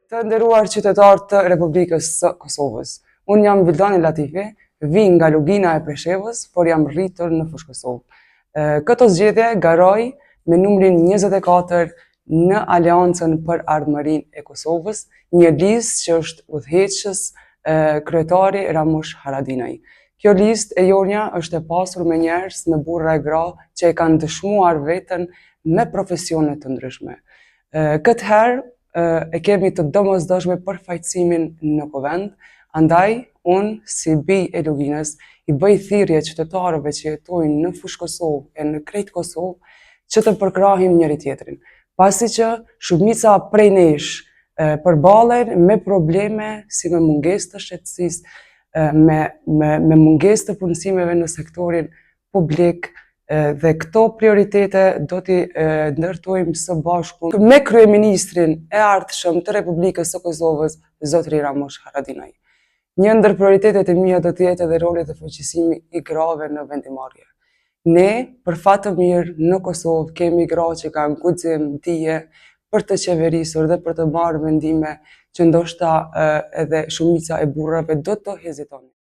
Të nderuar qytetarë të Republikës së Kosovës. Unë jam Vildani Latifi, vi nga Lugina e Preshevës, por jam rritur në Fushë Kosovë. Këto zgjedhje garoj me numrin 24 në Aleancën për Ardhmërinë e Kosovës, një listë që është udhëheqës kryetari Ramush Haradinaj. Kjo listë e jonja është e pasur me njerëz në burra e gra që e kanë dëshmuar veten me profesione të ndryshme. Këtë herë e kemi të domosdoshme përfaqësimin në Kuvend, andaj unë si bij e Luginës i bëj thirrje qytetarëve që jetojnë në Fushë Kosovë e në krejt Kosovë që të përkrahim njëri tjetrin, pasi që shumica prej nesh përballen me probleme si me mungesë të shëtësisë, me mungesë të punësimeve në sektorin publik, dhe këto prioritete do t'i ndërtojmë së bashku me kryeministrin e ardhshëm të Republikës së Kosovës, zotëri Ramush Haradinaj. Një ndër prioritetet e mia do të jetë edhe roli dhe fuqësimi i grave në vendimarrje. Ne, për fat të mirë, në Kosovë kemi gra që kanë guxim, dije për të qeverisur dhe për të marrë vendime që ndoshta edhe shumica e burrave do të hezitonin.